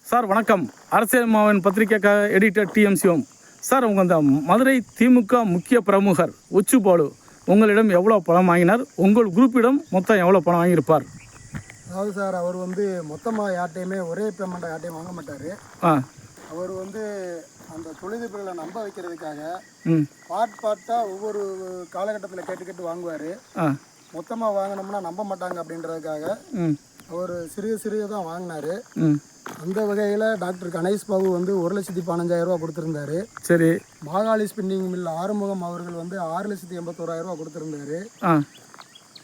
Sir வணக்கம். அரசியல் மாவன் பத்திரிகை எடிட்டர் டிஎம்சிஓம். சார், உங்கள் அந்த மதுரை திமுக முக்கிய பிரமுகர் உச்சுபாலு உங்களிடம் எவ்வளோ பணம் வாங்கினார்? உங்கள் குரூப்பிடம் மொத்தம் எவ்வளோ பணம் வாங்கியிருப்பார்? அதாவது சார், அவர் மொத்தமாக யார்ட்டையுமே ஒரே பேமெண்ட்டை யார்ட்டையும் வாங்க மாட்டார். அவர் அந்த தொழிலதிபர்களை நம்ப வைக்கிறதுக்காக பார்ட்டாக ஒவ்வொரு காலகட்டத்தில் கேட்டு வாங்குவார். மொத்தமாக வாங்கினோம்னா நம்ப மாட்டாங்க அப்படின்றதுக்காக அவர் சிறிய தான் வாங்கினார். அந்த வகையில் டாக்டர் கணேஷ் பாபு 1,15,000 ரூபா கொடுத்துருந்தாரு. சரி. மாகாளி ஸ்பின்னிங் மில் ஆறுமுகம் அவர்கள் 6,81,000 ரூபா கொடுத்துருந்தாரு.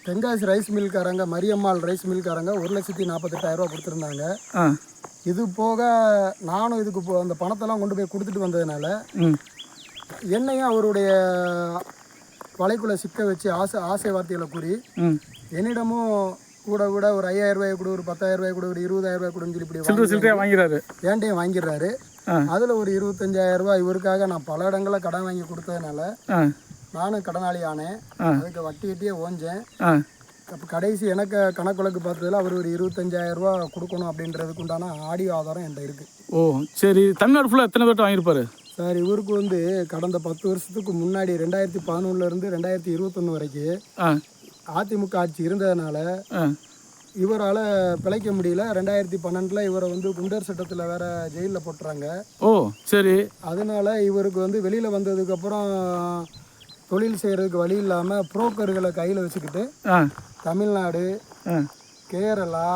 தென்காசி ரைஸ் மில்காரங்க மரியம்மாள் ரைஸ் மில்காரங்க 1,48,000 ரூபா கொடுத்துருந்தாங்க. இது போக நானும் இதுக்கு அந்த பணத்தெல்லாம் கொண்டு போய் கொடுத்துட்டு வந்ததுனால என்னையும் அவருடைய வலைக்குள்ள சிக்க வச்சு ஆசை வார்த்தைகளை கூறி என்னிடமும் கூட ஒரு 5,000 ரூபாய் கூட, ஒரு 10,000 ரூபாய் கூட, ஒரு 20,000 ரூபாய் கூடன்னு சொல்லி வாங்கிறாரு. ஏன்டையும் வாங்கிடுறாரு. அதில் ஒரு 25,000 ரூபாய் இவருக்காக நான் பல இடங்களில் கடன் வாங்கி கொடுத்ததுனால நானும் கடனாளி ஆனேன். அதுக்கு வட்டியே ஓஞ்சேன். அப்போ கடைசி எனக்கு கணக்கு பார்த்ததில் அவர் ஒரு 25,000 ரூபா கொடுக்கணும் அப்படின்றதுக்கு உண்டான ஆடியோ ஆதாரம் என்கிட்ட இருக்குது. ஓ சரி. தமிழ்நாடு ஃபுல்லாக எத்தனை பேர்ட்ட வாங்கியிருப்பாரு சார்? இவருக்கு கடந்த 10 வருஷத்துக்கு முன்னாடி 2011 2021 வரைக்கும் அதிமுக ஆட்சி இருந்ததுனால இவரால் பிழைக்க முடியல. 2012 இவரை குண்டர் சட்டத்தில் வேற ஜெயிலில் போட்டுறாங்க. ஓ சரி. அதனால இவருக்கு வெளியில் வந்ததுக்கப்புறம் தொழில் செய்கிறதுக்கு வழி இல்லாமல் புரோக்கர்களை கையில் வச்சுக்கிட்டு தமிழ்நாடு, கேரளா,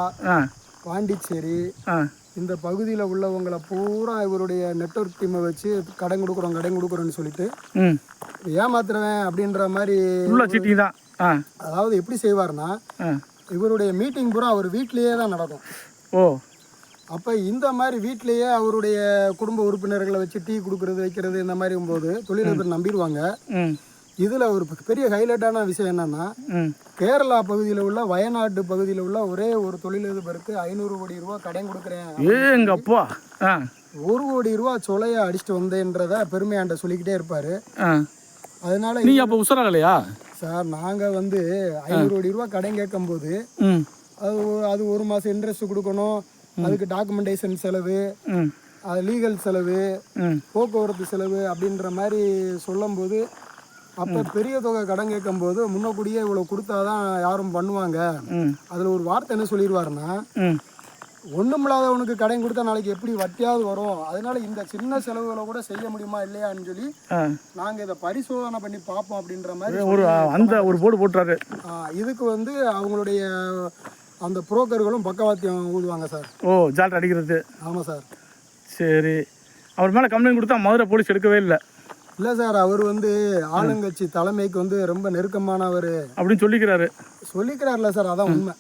பாண்டிச்சேரி இந்த பகுதியில் உள்ளவங்களை பூரா இவருடைய நெட்வொர்க் டீமை வச்சு கடன் கொடுக்குறோன்னு சொல்லிட்டு ஏமாத்துறவன் அப்படின்ற மாதிரி. அதாவது எப்படி செய்வார்னா, இவருடைய மீட்டிங் பூரா அவர் வீட்லேயே தான் நடக்கும். ஓ. அப்போ இந்த மாதிரி வீட்லேயே அவருடைய குடும்ப உறுப்பினர்களை வச்சு டீ கொடுக்குறது வைக்கிறது இந்த மாதிரி போது தொழிலதிபர் நம்பிடுவாங்க. இதில் ஒரு பெரிய ஹைலைட்டான விஷயம் என்னன்னா, கேரளா பகுதியில் உள்ள வயநாடு பகுதியில் உள்ள ஒரே ஒரு தொழிலதிபருக்கு 500 கோடி ரூபா கடன் கொடுக்குறேன், 1 கோடி ரூபா சொலையை அடிச்சுட்டு வந்தேன்றத பெருமையாண்ட சொல்லிக்கிட்டே இருப்பாரு. அதனால நீ அப்போ உசராகலையா சார்? நாங்கள் 500 கோடி ரூபா கடன் கேட்கும்போது அது 1 மாதம் இன்ட்ரெஸ்ட் கொடுக்கணும், அதுக்கு டாக்குமெண்டேஷன் செலவு, அது லீகல் செலவு, போக்குவரத்து செலவு அப்படின்ற மாதிரி சொல்லும்போது, அப்போ பெரிய தொகை கடன் கேட்கும்போது முன்னக்கூடியே இவ்வளோ கொடுத்தாதான் யாரும் பண்ணுவாங்க. அதில் ஒரு வார்த்தை என்ன சொல்லிடுவாருன்னா, ஒன்றுமில்லாதவனுக்கு கடன் கொடுத்தா நாளைக்கு எப்படி வட்டியாவது வரும், அதனால இந்த சின்ன செலவுகளை கூட செய்ய முடியுமா இல்லையான்னு சொல்லி நாங்கள் இதை பரிசோதனை பண்ணி பார்ப்போம் அப்படின்ற மாதிரி ஒரு போர்டு போட்டுறாரு. இதுக்கு அவங்களுடைய அந்த புரோக்கர்களும் பக்கவாத்தியம் ஊதுவாங்க சார். ஓ ஜால்ட் அடிக்கிறது. ஆமாம் சார். சரி. அவர் மேலே கம்ப்ளைண்ட் கொடுத்தா மதுரை போலீஸ் எடுக்கவே இல்லை சார். அவர் ஆளுங்கட்சி தலைமைக்கு ரொம்ப நெருக்கமானவர் அப்படின்னு சொல்லிக்கிறாருல சார். அதான் உண்மை.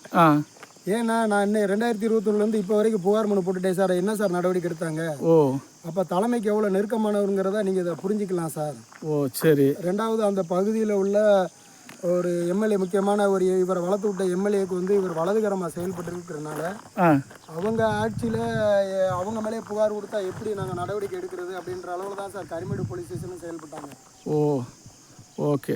ஏன்னா நான் இன்னும் 2021 இப்போ வரைக்கும் புகார் மனு போட்டுட்டேன் சார். என்ன சார் நடவடிக்கை எடுத்தாங்க? ஓ. அப்போ தலைமைக்கு எவ்வளோ நெருக்கமானவருங்கிறத நீங்கள் இதை புரிஞ்சுக்கலாம் சார். ஓ சரி. ரெண்டாவது, அந்த பகுதியில் உள்ள ஒரு எம்எல்ஏ, முக்கியமான ஒரு இவரை வளர்த்து விட்ட எம்எல்ஏக்கு இவர் வலதுகரமாக செயல்பட்டு இருக்கிறதுனால அவங்க ஆட்சியில் அவங்க மேலே புகார் கொடுத்தா எப்படி நாங்கள் நடவடிக்கை எடுக்கிறது அப்படின்ற அளவில் தான் சார் கரிமேடு போலீஸ் ஸ்டேஷனும் செயல்பட்டாங்க. ஓ ஓகே.